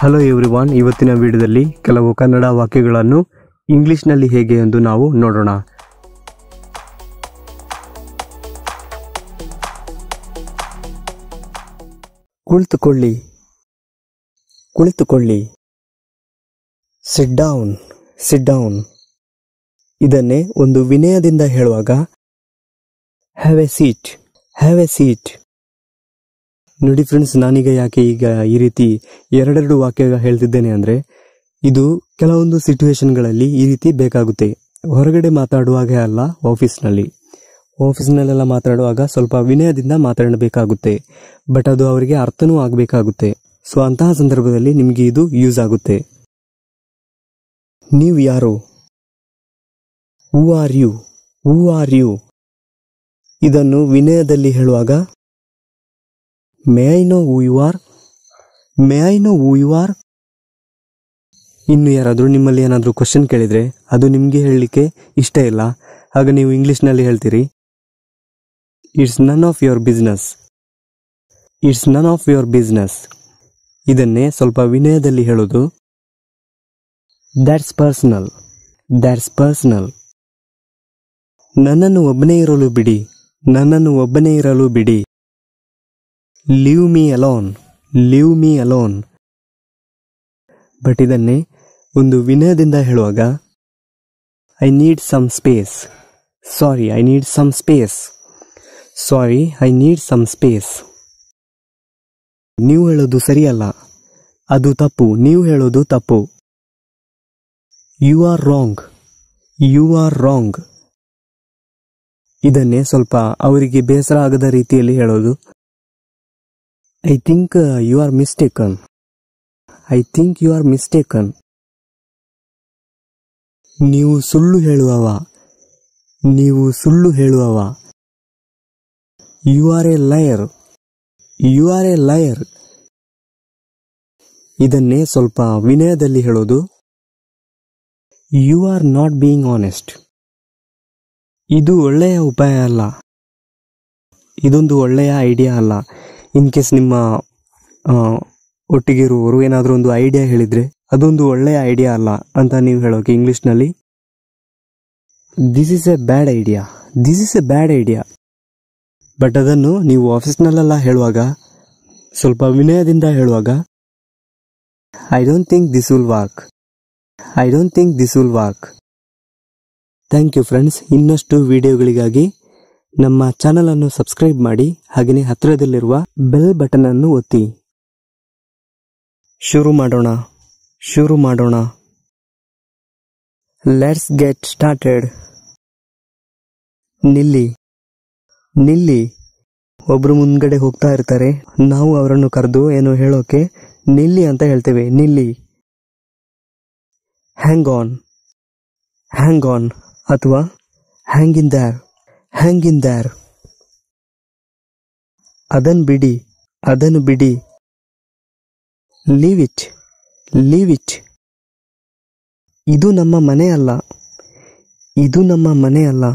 Hello everyone, ಇವತ್ತಿನ ವಿಡಿಯೋದಲ್ಲಿ ಕೆಲವು ಕನ್ನಡ ವಾಕ್ಯಗಳನ್ನು ಇಂಗ್ಲಿಷ್ನಲ್ಲಿ ಹೇಗೆ ಎಂದು ನಾವು ನೋಡೋಣ. ಕುಳಿತುಕೊಳ್ಳಿ, ಕುಳಿತುಕೊಳ್ಳಿ. Sit down, sit down. ಇದನ್ನೇ ಒಂದು ವಿನಯದಿಂದ ಹೇಳುವಾಗ have a seat, have a seat. ನೋಡಿ ಫ್ರೆಂಡ್ಸ್, ನಾನೀಗ ಯಾಕೆ ಈಗ ಈ ರೀತಿ ಎರಡೆರಡು ವಾಕ್ಯ ಹೇಳ್ತಿದ್ದೇನೆ ಅಂದರೆ, ಇದು ಕೆಲವೊಂದು ಸಿಚುವೇಶನ್ಗಳಲ್ಲಿ ಈ ರೀತಿ ಬೇಕಾಗುತ್ತೆ. ಹೊರಗಡೆ ಮಾತಾಡುವಾಗೆ ಅಲ್ಲ, ಆಫೀಸ್ನಲ್ಲೆಲ್ಲ ಮಾತಾಡುವಾಗ ಸ್ವಲ್ಪ ವಿನಯದಿಂದ ಮಾತಾಡಬೇಕಾಗುತ್ತೆ. ಬಟ್ ಅದು ಅವರಿಗೆ ಅರ್ಥನೂ ಆಗಬೇಕಾಗುತ್ತೆ. ಸೊ ಅಂತಹ ಸಂದರ್ಭದಲ್ಲಿ ನಿಮಗೆ ಇದು ಯೂಸ್ ಆಗುತ್ತೆ. ನೀವು ಯಾರು? Who are you, who are you. ಇದನ್ನು ವಿನಯದಲ್ಲಿ ಹೇಳುವಾಗ may I know who you are, may I know who you are. ಇನ್ನು ಯಾರಾದರೂ ನಿಮ್ಮಲ್ಲಿ ಏನಾದರೂ ಕ್ವಶನ್ ಕೇಳಿದರೆ ಅದು ನಿಮಗೆ ಹೇಳಲಿಕ್ಕೆ ಇಷ್ಟ ಇಲ್ಲ, ಆಗ ನೀವು ಇಂಗ್ಲಿಷ್ನಲ್ಲಿ ಹೇಳ್ತೀರಿ, it's none of your business, it's none of your business. ಇದನ್ನೇ ಸ್ವಲ್ಪ ವಿನಯದಲ್ಲಿ ಹೇಳೋದು ದ್ಯಾಟ್ಸ್ ಪರ್ಸನಲ್, ದ್ಯಾಟ್ಸ್ ಪರ್ಸನಲ್. ನನ್ನನ್ನು ಒಬ್ಬನೇ ಇರಲು ಬಿಡಿ, ನನ್ನನ್ನು ಒಬ್ಬನೇ ಇರಲು ಬಿಡಿ. Leave me alone, leave me alone. But ಇದನ್ನೇ ಒಂದು ವಿನಯದಿಂದ ಹೇಳುವಾಗ I need some space, sorry I need some space, sorry I need some space. ನೀವು ಹೇಳೋದು ಸರಿಯಲ್ಲ, ಅದು ತಪ್ಪು, ನೀವು ಹೇಳೋದು ತಪ್ಪು. You are wrong, you are wrong. ಇದನ್ನೇ ಸ್ವಲ್ಪ ಅವರಿಗೆ ಬೇಸರ ಆಗದ ರೀತಿಯಲ್ಲಿ ಹೇಳೋದು I think you are mistaken, I think you are mistaken. ನೀವು ಸುಳ್ಳು ಹೇಳುವವ, ನೀವು ಸುಳ್ಳು ಹೇಳುವವ. You are a lawyer, you are a liar. ಇದನ್ನೇ ಸ್ವಲ್ಪ ವಿನಯದಲ್ಲಿ ಹೇಳೋದು you are not being honest. ಇದು ಒಳ್ಳೆಯ ಉಪಾಯ ಅಲ್ಲ, ಇದೊಂದು ಒಳ್ಳೆಯ ಐಡಿಯಾ ಅಲ್ಲ. ಇನ್ ಕೇಸ್ ನಿಮ್ಮ ಒಟ್ಟಿಗಿರುವವರು ಏನಾದರೂ ಒಂದು ಐಡಿಯಾ ಹೇಳಿದರೆ ಅದೊಂದು ಒಳ್ಳೆಯ ಐಡಿಯಾ ಅಲ್ಲ ಅಂತ ನೀವು ಹೇಳೋಕೆ ಇಂಗ್ಲಿಷ್ನಲ್ಲಿ this is a bad idea, this is a bad idea. But ಅದನ್ನು ನೀವು ಆಫೀಸ್ನಲ್ಲೆಲ್ಲ ಹೇಳುವಾಗ, ಸ್ವಲ್ಪ ವಿನಯದಿಂದ ಹೇಳುವಾಗ I don't think this will work, I don't think this will work. Thank you friends. ಇನ್ನಷ್ಟು ವಿಡಿಯೋಗಳಿಗಾಗಿ ನಮ್ಮ ಚಾನಲ್ ಅನ್ನು ಸಬ್ಸ್ಕ್ರೈಬ್ ಮಾಡಿ, ಹಾಗೆಯೇ ಹತ್ತಿರದಲ್ಲಿರುವ ಬೆಲ್ ಬಟನ್ ಅನ್ನು ಒತ್ತಿ. ಶುರು ಮಾಡೋಣ, ಶುರು ಮಾಡೋಣ. Let's get started. ನಿಲ್ಲಿ, ನಿಲ್ಲಿ. ಒಬ್ರು ಮುಂದ್ಗಡೆ ಹೋಗ್ತಾ ಇರ್ತಾರೆ, ನಾವು ಅವರನ್ನು ಕರೆದು ಏನೋ ಹೇಳೋಕೆ ನಿಲ್ಲಿ ಅಂತ ಹೇಳ್ತೇವೆ, ನಿಲ್ಲಿ. ಹ್ಯಾಂಗ್ ಆನ್, ಹ್ಯಾಂಗ್ ಆನ್ ಅಥವಾ ಹ್ಯಾಂಗ್ ಇನ್ ದ್ಯಾರ್, ಹ್ಯಾಂಗ್ ಇನ್ ದ್ಯಾರ್. ಅದನ್ನು ಬಿಡಿ, ಅದನ್ನು ಬಿಡಿ. Leave it, leave it. ಇದು ನಮ್ಮ ಮನೆ ಅಲ್ಲ, ಇದು ನಮ್ಮ ಮನೆ ಅಲ್ಲ.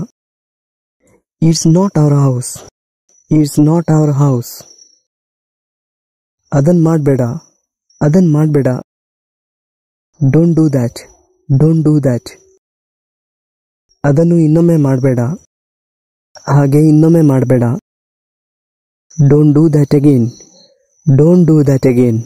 It's not our house, it's not our house. ಅದನ್ನು ಮಾಡಬೇಡ, ಅದನ್ನು ಮಾಡಬೇಡ. Don't do that, don't do that. ಅದನ್ನು ಇನ್ನೊಮ್ಮೆ ಮಾಡಬೇಡ, ಹಾಗೆ ಇನ್ನೊಮ್ಮೆ ಮಾಡಬೇಡ. Don't do that again, don't do that again.